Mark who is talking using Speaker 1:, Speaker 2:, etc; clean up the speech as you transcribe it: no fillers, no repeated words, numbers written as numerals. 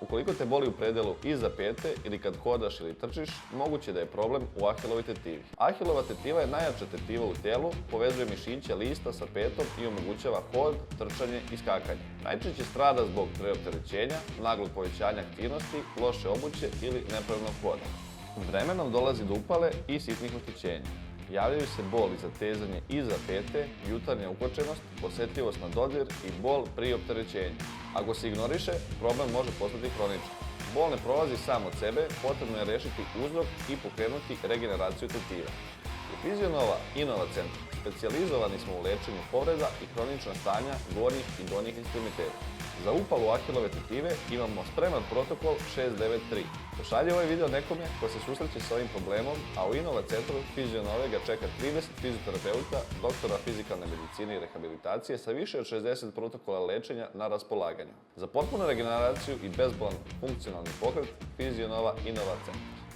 Speaker 1: Ukoliko te boli u predelu iza pete ili kad hodaš ili trčiš, moguće da je problem u ahilovoj tetivi. Ahilova tetiva je najjača tetiva u tijelu, povezuje mišiće lista sa petom i omogućava hod, trčanje i skakanje. Najčešće strada zbog preopterećenja, naglog povećanja aktivnosti, loše obuće ili nepravilnog hoda. Vremenom dolazi do upale i sitnih oštećenja. Javljaju se bol i zatezanje iza pete, jutarnja ukočenost, osjetljivost na dodir i bol pri opterećenju. Ako se ignoriše, problem može postati hroničan. Bol ne prolazi sam od sebe, potrebno je rešiti uzrok i pokrenuti regeneraciju tetive. U Fizionova Innova centru specijalizovani smo u lečenju povreda i hronična stanja gornjih i donjih ekstremiteta. Za upalu ahilove tetive imamo spreman protokol 693. Pošalji ovaj video nekome ko se susreće s ovim problemom, a u Innova centru Fizionove ga čeka 30 fizioterapeuta, doktora fizikalne medicine i rehabilitacije sa više od 60 protokola lečenja na raspolaganju. Za potpunu regeneraciju i bezbolan funkcionalni pokret Fizionova Innova centar.